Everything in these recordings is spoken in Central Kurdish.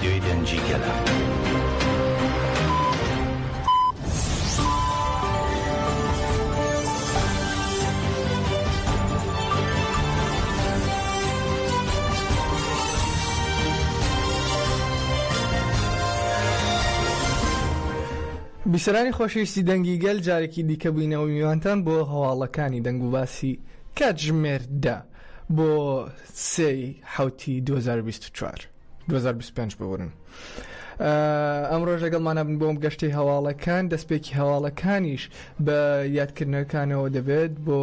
رادیۆی دەنگی گەلە. بیسەرانی خۆشەویستی دەنگی گەل، جارێکی دیکە بووینەوە میوانتان بۆ هەواڵەکانی دەنگ و باسی کاتژمێردا بۆ 3 حوتی 2025 ببورن. ئەم ڕۆژ لەگەڵمانە بن بۆم گەشتی هەواڵەکان. دەستپێکی هەواڵەکانیش بە یادکردنەکانەوە دەبێت بۆ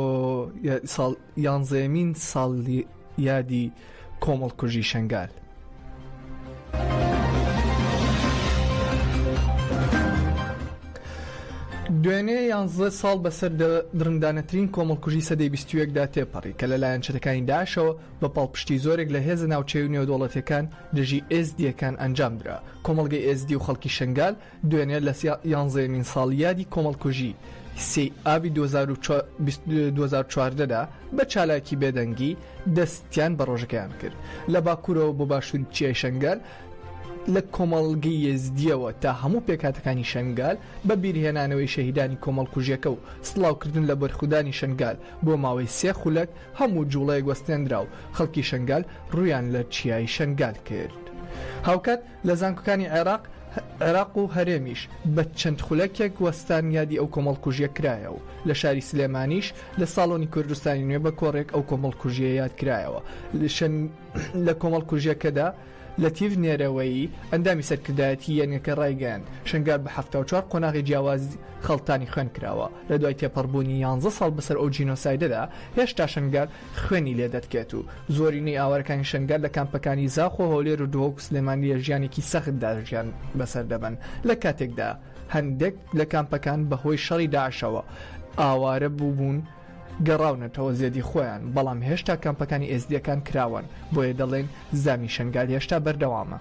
11مین ساڵی یادی کۆمەڵکوژی شەنگال. دوێنێ 11 ساڵ بەسەر درندانەترین کۆمەڵکوژی سەدەی 21دا تێپەڕی کە لەلایەن چەتەکانی داعشەوە بە پاڵپشتی زۆرێک لە هێزە ناوچەی و نێودوڵەتیەکان دژی ئێزدیەکان ئەنجام درا. کۆمەڵگەی ئێزدی و خەڵکی شەنگال دوێنێ لە 11مین ساڵی یادی کۆمەڵکوژی سی ئابی 2014دا بە چالاکی بێدەنگی دەستیان بە ڕۆژەکەیان کرد. لە باکوورەوە بۆ باشووری چیای شەنگال لە کۆمەڵگەی یێزدیەوە تا هەموو پێکاتەکانی شەنگال بە بیرهێنانەوەی شەهیدانی کۆمەڵکوژیەکە و سڵاوکردن لە بەرخودانی شەنگال بۆ ماوەی 3 خولەک هەموو جوڵەیە گوەستێنرا و خەڵکی شەنگال ڕویان لە چیای شەنگال کرد. هاوکات لە زانکۆکانی عێراق و هەرێمیش بە چەند خولەکێک وەستان یادی ئەو کۆمەڵکوژیە کرایە و لە شاری سلێمانیش لە ساڵۆنی کوردستانی نوێ بە کۆڕێک ئەو کۆمەڵکوژیە یاد کرایەوە. لە کۆمەڵکوژیەکەدا لەتیڤ نێرەوەی ئەندامی سەرکردایەتی یەنەکە ڕایگەاند. شەنگال بە 74 قۆناغی جیاوازی خەڵتانی خوێن کراوە. لە دوای تێپەڕبوونی 11 ساڵ بەسەر ئەو جینۆسایدەدا هێشتا شەنگال خوێنی لێ دەتکێت و زۆرینەی ئاوارەکانی شەنگال لە کامپەکانی زاخ و هەولێر و دۆک و سلێمانی ژیانێکی سەختدا ژیان بەسەر دەبن. لە کاتێکدا هەندێک لە کامپەکان بەهۆی شەڕی داعشەوە ئاوارە بووبوون گەڕاونەتەوە زێدی خۆیان، بەڵام هێشتا کامپەکانی ئێزدیەکان کراون. بۆیە دەڵێن زامی شەنگال هێشتا بەردەوامە.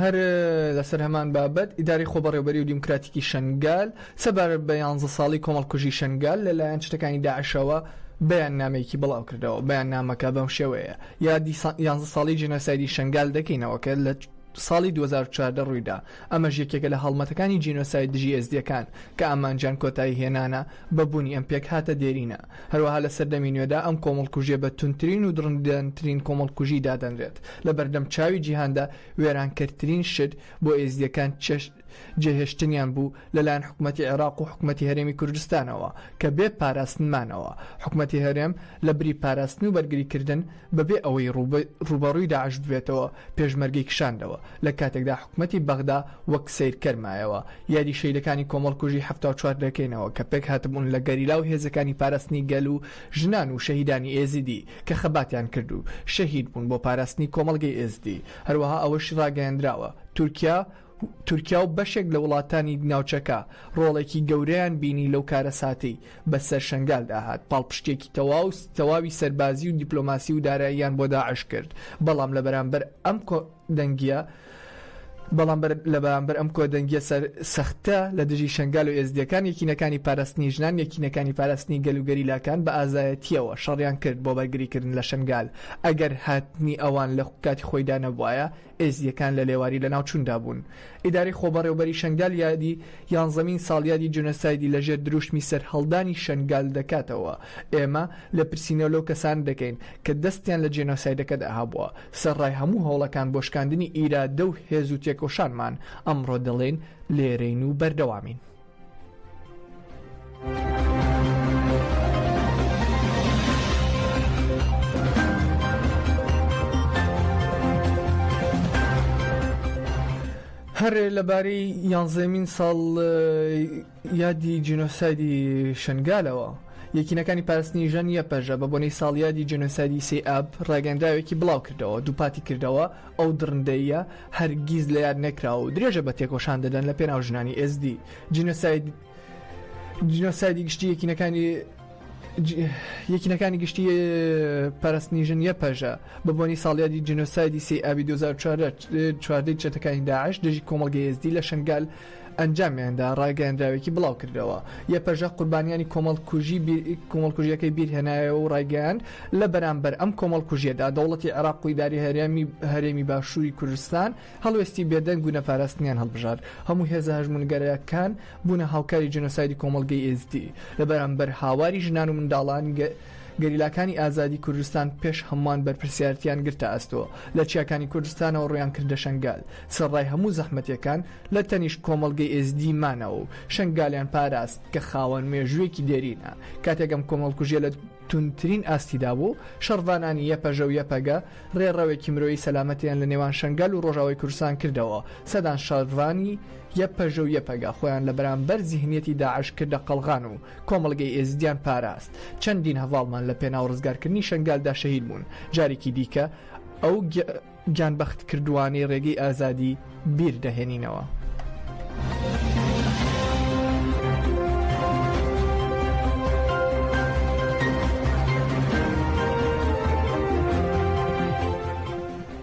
هەر لەسەر هەمان بابەت ئیداری خۆبەڕێوەبەری و دیموکراتیکی شەنگال سەبارەت بە 11 ساڵی کۆمەڵکوژی شەنگال لەلایەن شتەکانی داعشەوە بەیان نامەیەکی بڵاو کردەوە. بەیان نامەکە بەم شێوەیە یادی 11 ساڵی جینۆسایدی شەنگال دەکەینەوە کە لە ساڵی 2014 ڕوویدا. ئەمەش یەکێکە لە هەڵمەتەکانی جینۆساید دژی ئێزدیەکان کە ئامانجان کۆتایی هێنانە بەبوونی ئەم پێک هاتە دێرینە. هەروەها لە سەردەمی نوێدا ئەم کۆمەڵکوژیە بە تونترین و درندانترین کۆمەڵکوژی دادەنرێت. لە بەردەم چاوی جیهاندا وێرانکردترین شت بۆ ئێزدیەکان جێهێشتنیان بوو لەلایەن حکوومەتی عێراق و حکوومەتی هەرێمی کوردستانەوە کە بێ پاراستنمانەوە. حکوومەتی هەرێم لە بری پاراستن و بەرگریکردن بەبێ ئەوەی ڕوبەڕووی داعش بێتەوە پێشمەرگی کشاندەوە. لە کاتێکدا حکوومەتی بەغدا وەک سیر کەرمایەوە. یادی شەیدەکانی کۆمەڵکوژی 74 دەکەینەوە کە پێک هاتبوون لە گەریلا و هێزەکانی پاراستنی گەل و ژنان و شەهیدانی ئێزیدی کە خەباتیان کرد و شەهید بوون بۆ پاراستنی کۆمەڵگەی ئێزدی. هەروەها ئەوەش ڕاگەیاندراوە تورکیا و بەشێک لە وڵاتانی ناوچەکە ڕۆڵێکی گەورەیان بینی لەو کارە ساتی بەسەر شەنگال داهات. پاڵپشتێکی تەواوی سەربازی و دیپلۆماسی و داراییان بۆ داعش کرد. بەڵام لە بەرامبەر ئەم کۆدەنگیە سەختە لە دژی شەنگال و ئێزدیەکان یەکینەکانی پاراستنی ژنان یەکینەکانی پاراستنی گەل و گەریلاکان بە ئازایەتیەوە شەڕیان کرد بۆ بەرگریکردن لە شەنگال. ئەگەر هاتنی ئەوان لە کاتی خۆیدا نەبوایە ئێزدیەکان لە لێواری لە ناوچووندا بوون. ئیداری خۆبەڕێوەبەری شەنگال یادی 11مین ساڵیادی جونۆسایدی لەژێر دروشمی سەر هەڵدانی شەنگال دەکاتەوە. ئێمە لە پرسیینەوە لەو کەسان دەکەین کە دەستیان لە جێنۆسایدەکەدا هەبووە سەرڕای هەموو هەوڵەکان بۆ شکاندنی ئیرادە و هێز و تێکۆشانمان. ئەمڕۆ دەڵێن لێرەین و بەردەوامین. هەر لەبارەی 11مین ساڵ یادی جینۆسایدی شەنگالەوە یەکینەکانی پاراستنی ژن یە پەژە بە بۆنەی ساڵیادی جێنۆسایدی سێ ئاب ڕاگەندراوێکی بڵاو کردەوە دووپاتی کردەوە. ئەو درندەیە هەرگیز لە یاد نەکراوە و درێژە بە تێکۆشان دەدەن لە پێناو ژنانی ئێزدی. جینۆسایدی گشتی یەکینەکانی گشتی پاراستنی ژن یە پەژە بە بۆنی ساڵیادی جینۆسایدی سێ ئابی 2014 چەتەکانی داعش دژی کۆمەڵگەی ئێزدی لە شەنگال ئەنجامیاندا ڕاگەیاندراوێکی بڵاو کردەوە یە پەژە قوربانیانی کۆمەڵکوژیەکەی بیرهێنایە و ڕاگەیاند لە بەرامبەر ئەم کۆمەڵکوژیەدا دەوڵەتی عێراق و ئیداری هەرێمی باشووری کوردستان هەڵوێستی بێدەنگ و نەپاراستنیان هەڵبژار هەموو هێزە هەژمونگەرەکان بوونە هاوکاری جنۆسایدی کۆمەڵگەی ئێزدی لە بەرامبەر هاواری ژنان و منداڵان گەریلاکانی ئازادی کوردستان پێش هەمووان بەرپرسیارەتیان گرتە ئەستۆ لە چیاکانی کوردستانەوە ڕویان کردە شنگال سەرڕای هەموو زەحمەتەکان لە تەنیش کۆمەڵگەی ئێزدی مانەوە و شنگالیان پاراست کە خاوەن مێژوویەکی دێرینە کاتێکم کۆمەڵکوژیە لە تونترین ئاستیدا بوو شەڕوانانی یەپەژە و یەپەگە ڕێڕەوێکی مرۆیی سەلامەتیان لە نێوان شنگال و ڕۆژاوی کوردستان کردەوە سەدان شەڕوانی یەپەژە و یەپەگە خۆیان لە بەرامبەر زیهنیەتی داعش کردە قەڵغان و کۆمەڵگەی ئێزدیان پاراست چەندین هەواڵمان لە پێناو ڕزگارکردنی شنگالدا شەهید بوون جارێکی دیکە ئەو گیانبەخت کردوانی ڕێگەی ئازادی بیر دەهێنینەوە.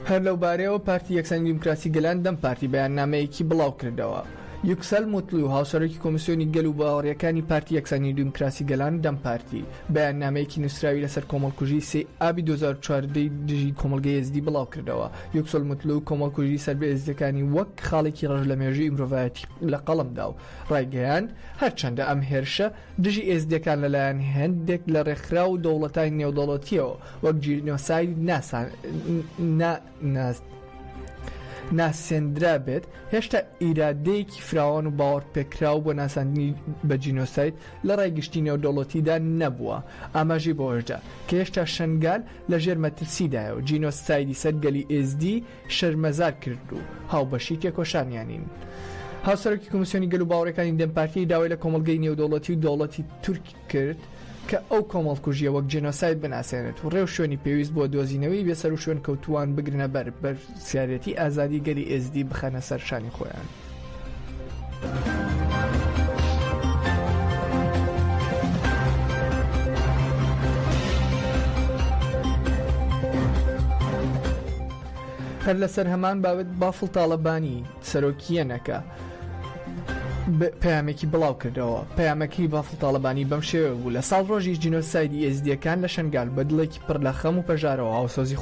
هەر لەو بارەیەوە پارتی یەکسانی دیموکراسی گەلان دەم پارتی بەیاننامەیەکی بڵاو کردەوە. یوکسەل موتلی و هاوسەرۆکی کۆمیسیۆنی گەل و باوەڕیەکانی پارتی یەکسانی دیموکراسی گەلان دەم پارتی بەیاننامەیەکی نووسراوی لەسەر کۆمەڵکوژی 3 ئابی 2014 دژی کۆمەڵگەی ئێزدی بڵاو کردەوە. یوکسەل موتلی و کۆمەڵکوژی سەر بە ئێزدەکانی وەک خاڵێکی ڕەش لە مێژووی مرۆڤایەتی لە قەڵەمدا و ڕایگەیاند هەرچەندە ئەم هێرشە دژی ئێزدەکان لەلایەن هەندێک لە ڕێکخرا و دەوڵەتانی نێودەوڵەتیەوە وەک جینۆساید ناسێندرا بێت هێشتا ئیرادەیەکی فراوان و باوەڕ پێکراو بۆ ناساندنی بە جینۆساید لە ڕایگشتی نێودەوڵەتیدا نەبووە ئاماژەی بۆشدا کە هێشتا شنگال لە ژێر مەترسیدایە و جینۆسایدی سەرگەلی ئێزدی شەرمەزار کرد و هاوبەشی تێکۆشانیانین. هاوسەرۆکی کۆمیسیۆنی گەل و باوەڕەکانی دەمپارتی داوای لە کۆمەڵگەی نێودەوڵەتی و دەوڵەتی تورک کرد کە ئەو کۆمەڵکوژیە وەک جێنۆساید بناسێنێت و ڕێو شوێنی پێویست بۆ دۆزینەوەی بێسەر و شوێن کەوتوان بگرنە بەر سیارەتی ئازادی گەلی ئێزدی بخەنە سەر شانی خۆیان. هەر لەسەر هەمان بابەت بافڵ تاڵەبانی سەرۆکیەنەکە پەیامێکی بڵاو کردەوە. پەیامەکەی بافڵ تاڵەبانی بەم شێوە بوو لە ساڵ ڕۆژی جینۆسایدی ئێزدیەکان لە شنگال بە دڵێکی پڕ لە خەم و پەژارەوە هاوسۆزی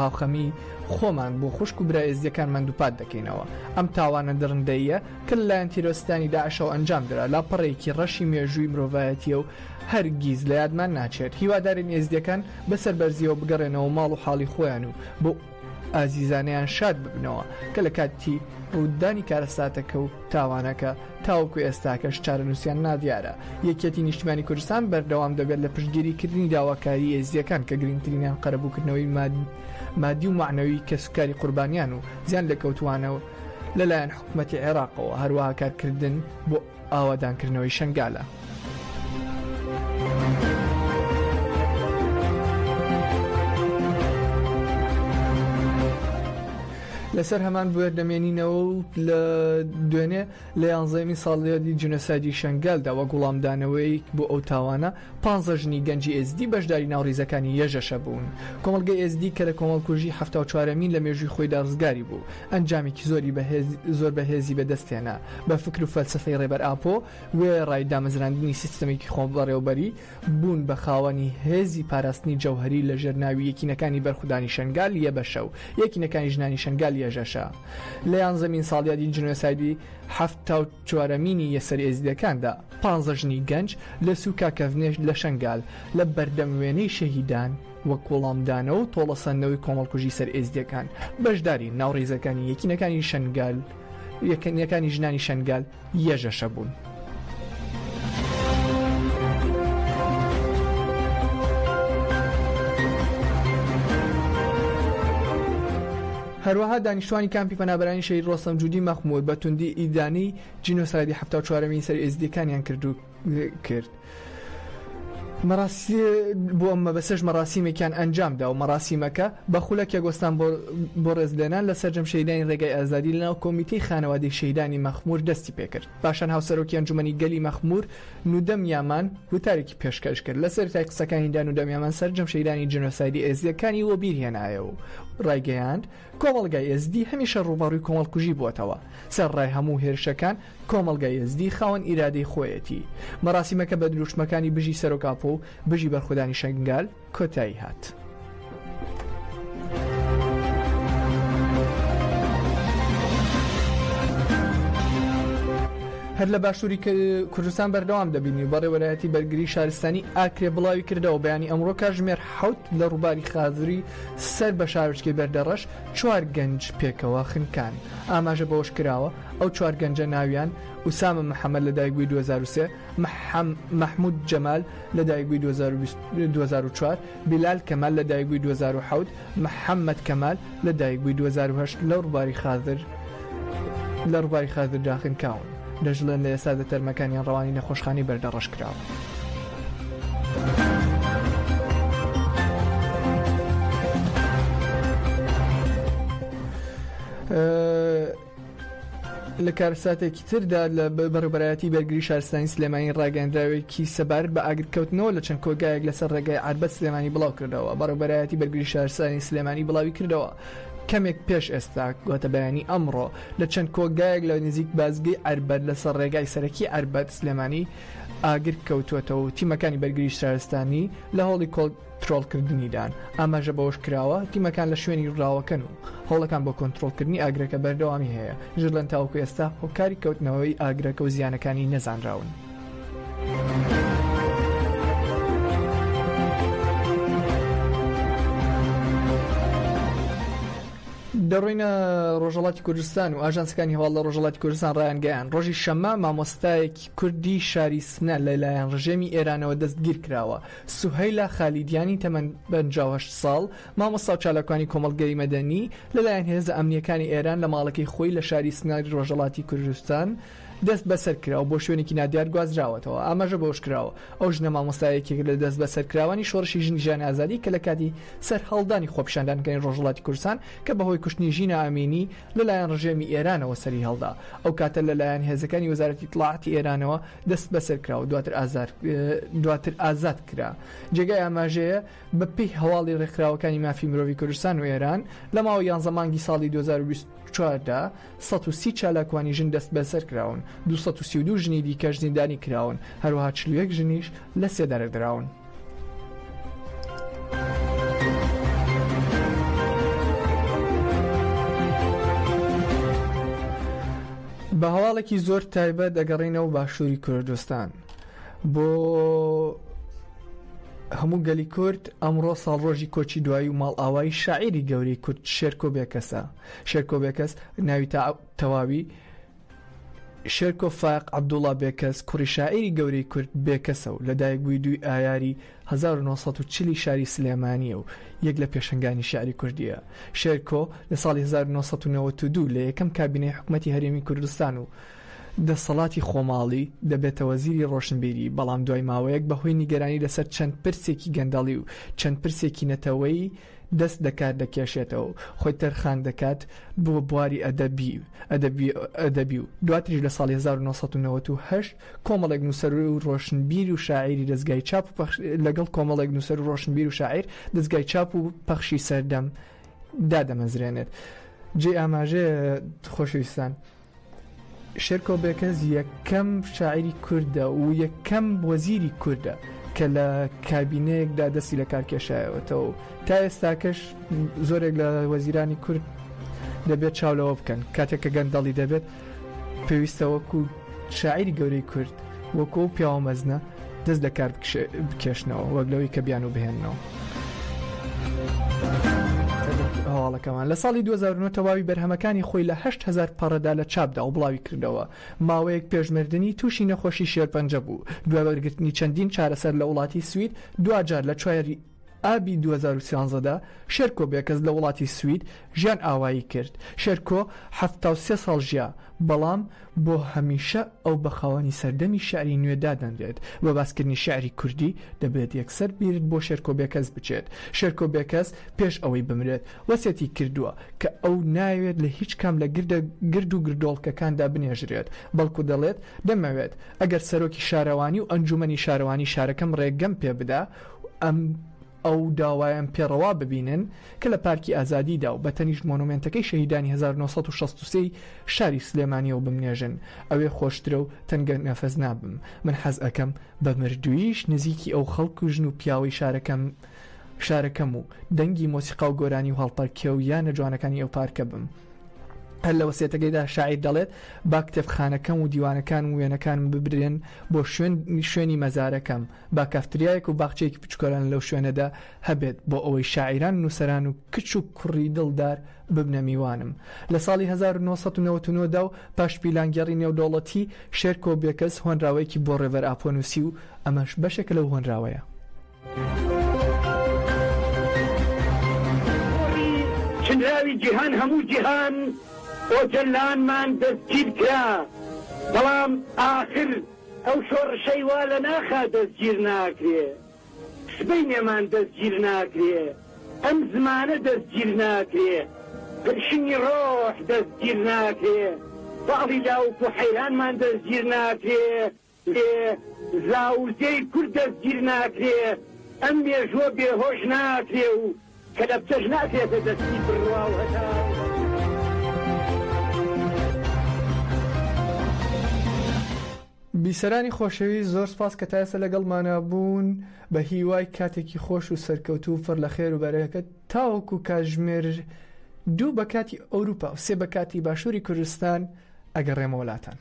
هاوخەمی خۆمان بۆ خوشک و برا ئێزدیەکان مەندووپات دەکەینەوە. ئەم تاوانە درڕندەیە کە لەلایەن تیرۆستانی داعشەوە ئەنجام درا لا پەڕێکی ڕەشی مێژووی مرۆڤایەتیە و هەرگیز لە یادمان ناچێت. هیوادارین ئێزدیەکان بەسەر بەرزیەوە بگەڕێنەوە ماڵ و حاڵی خۆیان و بۆ ئازیزانیان شاد ببنەوە کە لە کاتی ڕوودانی کارەساتەکە و تاوانەکە تاوەکو ئێستاکەش چارە نووسیان نادیارە. یەکێتی نیشتیمانی کوردستان بەردەوام دەبێت لە پشتگیریکردنی داواکاری ئێزدیەکان کە گرنگترینیان قەرەبووکردنەوەی مادی و معنەوی کەسوکاری قوربانیان و زیان لەکەوتوانەوە لەلایەن حکوومەتی عێراقەوە هەروەها کارکردن بۆ ئاوادانکردنەوەی شنگالە. لەسەر هەمان بوەردەمێنینەوە و لە دوێنێ لە 11 ساڵیادی جنۆسایدی شنگالدا وە گوڵامدانەوەی بۆ ئەو تاوانە 15 ژنی گەنجی ئێزدی بەشداری ناوڕیزەکانی یەژەشە بوون. کۆمەڵگەی ئێزدی کە لە کۆمەڵکوژی 74مین لە مێژووی خۆیدا ڕزگاری بوو ئەنجامێکی زۆر بەهێزی بەدەستێنا بە فکر و فەلسفەی ڕێبەر ئاپۆ وێ ڕای دامەزراندنی سیستەمێکی خۆبەڕێوەبەری بوون بە خاوەنی هێزی پاراستنی جەوهری لە ژێرناوی یەکینەکانی بەرخودانی شنگال یەبەشە و یەکینەکانی ژنانی شنگال یەژەشە. لە 11 ساڵیادی جنۆسایدی 74مینی یەسەر ئێزدیەکاندا 15 ژنی گەنج لە سوکا کەڤنێش لە شنگال لە بەردەم وێنەی شەهیدان وەک وەڵامدانە و تۆڵەسەندنەوەی کۆمەڵکوژی سەر ئێزدیەکان بەشداری ناوڕێزەکانی یەکینەکانی شنگال یەکینەکانی ژنانی شنگال یەژەشە بوون. هەروەها دانیشتوانی کامپی پەنابەرانی شەهید ڕۆستەم جوودی مەخموود بە توندی ئیدانی جینۆسایدی 74مین سەر ئێزدیەکانیان کرد. مەراسی بۆ ئەمە بەسەر مەراسیمێکیان ئەنجامدا و مەراسیمەکە بە خولەکە گۆستان بۆ ڕێزلێنان لە سەرجەم شەیدانی ڕێگای ئازادی لەناو کۆمیتەی خانەوادەی شەیدانی مەخمور دەستی پێکرد. پاشان هاوسەرۆکی ئەنجومەنی گەلی مەخمور نودەم یامان وتارێکی پێشکەش کرد. لەسەر تای قسەکانیدا نودەم یامان سەرجەم شەیدانی جنۆسایدی ئێزیەکانی وە بیرهێنایەوە و ڕایگەیاند کۆمەڵگای ئێزدی هەمیشە ڕووبەڕووی کۆمەڵکوژی بووەتەوە. سەر ڕای هەموو هێرشەکان کۆمەڵگای ئێزدی خاوەن ئیرادەی خۆیەتی. مەراسیمەکە بە دروشمەکانی بژی سەرۆکاپۆ و بژی بەرخودانی شنگال کۆتایی هات. هەر لە باشووری کوردستان بەردەوام دەبینی و بەڕێوەلایەتی بەرگری شارستانی ئاکرێ بڵاوی کردەوە. بەیانی ئەمڕۆ کاتژمێر 7 لە ڕووباری خازری سەر بە شارچکەی بەردەڕەش 4 گەنج پێکەوە خنکان. ئاماژە بەوەش کراوە ئەو 4 گەنجە ناویان ئوسامە محەممەد لە دایکبووی 2023، مححمود جەمال لە دایکبووی 2004، بیلال کەمال لە دایکبووی 2007، محەممەد کەمال لە دایکبووی 2008 لە ڕووباری خازر داخنکاون. دەژڵێن لە ئێستا دەتەرمەکانیان ڕەوانی نەخۆشخانی بەردەڕەش کراوە. لە کارساتێکی تردا لە بەڕێوەبەرایەتی بەرگری شارستانی سلێمانی ڕاگەاندراوێکی سەبارەت بە ئاگرکەوتنەوە لە چەند کۆگایەک لەسەر ڕێگای عاربەت سلێمانی بڵاو کردەوە. بەڕێوەبەرایەتی بەرگری شارستانی سلێمانی بڵاوی کردەوە کەمێک پێش ئێستا گواتە بەیانی ئەمڕۆ لە چەند کۆگایەک لە نزیک بازگەی عاربەت لەسەر ڕێگای سەرەکی عاربەت سلێمانی ئاگر کەوتوەتەوە و تیمەکانی بەرگری شارستانی لە هەوڵی کۆنتڕۆڵکردنیدان. ئاماژە بەوەش کراوە تیمەکان لە شوێنی ڕاوەکەن و هەوڵەکان بۆ کۆنتڕۆڵکردنی ئاگرەکە بەردەوامی هەیە. ژڵەن تاوەکو ئێستا هۆکاری کەوتنەوەی ئاگرەکە و زیانەکانی نەزانراون. دەڕۆینە ڕۆژهەڵاتی کوردستان و ئاژانسەکانی هەواڵ لە ڕۆژهەڵاتی کوردستان ڕایانگەیان ڕۆژی شەممە مامۆستایەکی کوردی شاری سنە لەلایەن ڕژێمی ئێرانەوە دەستگیر کراوە. سوهەیلا خالیدیانی تەمەن 58 ساڵ مامۆستا و چالاکانی کۆمەڵگەی مەدەنی لەلایەن هێزە ئەمنیەکانی ئێران لە ماڵەکەی خۆی لە شاری سناری ڕۆژهەڵاتی کوردستان دەست بەسەر کراوە بۆ شوێنێکی نادیار گوازراوەتەوە. ئاماژە بەوش کراوە ئەو ژنە مامۆستایەکێک لە دەست بەسەرکراوانی شۆڕشی ژنی ژیانی ئازادی کە لە کاتی سەر هەڵدانی خۆپیشاندانەکانی ڕۆژهەڵاتی کوردستان کە بەهۆی کوشتنی ژینە ئامینی لەلایەن ڕژێمی ئێرانەوە سەری هەڵدا. ئەو کاتە لەلایەن هێزەکانی وەزارەتی ئیطلاعاتی ئێرانەوە دەست بەسەر کراوە دواتر ئازاد کرا. جێگای ئاماژەیە بە پێی هەواڵی ڕێکخراوەکانی مافی مرۆڤی کوردستان و ئێران لە ماوەی 11 مانگی ساڵی 2024دا 130 چالاکوانی ژن دەست بەسەر کراون، 232 ژنی دیکەش زیندانی کراون، هەروەها 41 ژنیش لە سێدارە دراون. بە هەواڵێکی زۆر تایبەت دەگەڕینەوە باشووری کوردستان بۆ هەموو گەلی کورد. ئەمڕۆ ساڵڕۆژی کۆچی دوایی و ماڵ ئاوایی شاعیری گەورەی کورد شێرکۆ بێکەسە. شێرکۆ بێکەس ناوی تەواوی شێرکۆ فایق عەبدوڵڵا بێکەس کوڕی شاعیری گەورەی کورد بێکەسە و لە دایکبووی 2 ئایاری 1940 شاری سلێمانیە و یەک لە پێشنگانی شعری کوردیە. شێرکۆ لە ساڵی 1992 لە یەکەم کابینەی حکوومەتی هەرێمی کوردستان و دەسەڵاتی خۆماڵی دەبێتە وەزیری ڕۆشنبیری، بەڵام دوای ماوەیەک بەهۆی نیگەرانی لەسەر چەند پرسێکی گەندەڵی و چەند پرسێکی نەتەوەی دەست دەکات دەکێشێتەوە خۆی تەرخان دەکات بۆ بواری ئەدەبی و دواتریش لە ساڵی 1998 کۆمەڵێک نووسەر و ڕۆشنبیر و شاعیری دەستگای چاپ لەگەڵ کۆمەڵێک نووسەر و ڕۆشنبیر و شاعیر دەستگای چاپ و پەخشی سەردەم دادەمەزرێنێت. جێ ئاماژەیە خۆشەویستان شێرکۆ بێکەس یەکەم شاعیری کووردە و یەکەم وەزیری کووردە کە لە کابینەیەکدا دەستی لە کار کێشایەوەتەوە. تا ئێستاکەش زۆرێک لە وەزیرانی کورد دەبێت چاولەوە بکەن کاتێک کە گەندەڵی دەبێت پێویستە وەکو شاعیری گەورەی کورد وەکو پیاوە مەزنە دەست لە کار بکێشنەوە وەک لەوەی کە بیان و بهێننەوە. هەواڵەکەمان لە ساڵی 2009 تەواوی بەرهەمەکانی خۆی لە 8,000 پەڕەدا لە چاپدا و بڵاوی کردەوە. ماوەیەک پێشمردنی تووشی نەخۆشی شێرپەنجە بوو. دوای وەرگرتنی چەندین چارەسەر لە وڵاتی سوید دوجار لە ئابی 2013دا شێرکۆ بێکەس لە وڵاتی سوید ژیان ئاوایی کرد. شێرکۆ 73 ساڵ ژیا، بەڵام بۆ هەمیشە ئەو بەخاوەنی سەردەمی شعری نوێ دادەنرێت. بە باسکردنی شعری کوردی دەبێت یەکسەر بیرت بۆ شێرکۆ بێکەس بچێت. شێرکۆ بێکەس پێش ئەوەی بمرێت وەسێتی کردووە کە ئەو ناوێت لە هیچ کام لە گرد و گردۆڵکەکاندا بنێژرێت، بەڵکو دەڵێت دەمەوێت ئەگەر سەرۆکی شارەوانی و ئەنجومەنی شارەوانی شارەکەم ڕێگەم پێ بدا ئەو داوایان پێڕەوا ببینن کە لە پارکی ئازادیدا و بەتەنیشت مۆنومنتەکەی شەهیدانی 1963 شاری سلێمانیەوە بمنێژن. ئەوێ خۆشترە و تەنگە نەفەس نابم. من حەز ئەەکەم بە مردویش نزیکی ئەو خەڵک و ژن و پیاوەی شارەکەم و دەنگی مۆسیقا و گۆرانی و هەڵپەرکێ و یانە جوانەکانی ئەو پارکە بم. هەر لە وەسێتەکەیدا شاعیر دەڵێت با کتێبخانەکەم و دیوانەکان و وێنەکانم ببرێن بۆ شوێنی مەزارەکەم، با کافتریایەک و باخچەیەکی بچکۆلان لەو شوێنەدا هەبێت بۆ ئەوەی شاعیران و نووسەران و کچ و کوڕی دڵدار ببنە میوانم. لە ساڵی 1999دا و پاش پیلانگەڕی نێودەوڵەتی شێرکۆ بێکەس هۆنراوەیەکی بۆ ڕێڤەر ئاپۆنووسی و ئەمەش بەشێکە لەو هۆنراوەیە. چنراوی جیهان هەموو جیهان ئۆجەلانمان دەستگیر کرا، بەڵام ئاخر ئەو شۆڕشەی وا لە ناخا دەستگیر ناکرێ، سبەی نێمان دەستگیر ناکرێ، ئەم زمانە دەستگیر ناکرێ، پرشنی ڕۆح دەستگیر ناکرێ، باڵی لاوک و حەیرانمان دەستگیر ناکرێ، زاوزەی کورد دەستگیر ناکرێ، ئەم مێژوە بێهۆش ناکرێ و کە لە بچەش ناکرێتە دەستی بڕوا و هەتا بیسەرانی خۆشەوی زۆر سپاس کە تا ئێستا لەگەڵمانە بوون. بە هیوای کاتێکی خۆش و سەرکەوتو و فڕ لە خێر و بەرەکەت تاوەکو کاتژمێر 2 بە کاتی ئەوروپا و 3 بە کاتی باشووری کوردستان ئەگەڕێمە وڵاتان.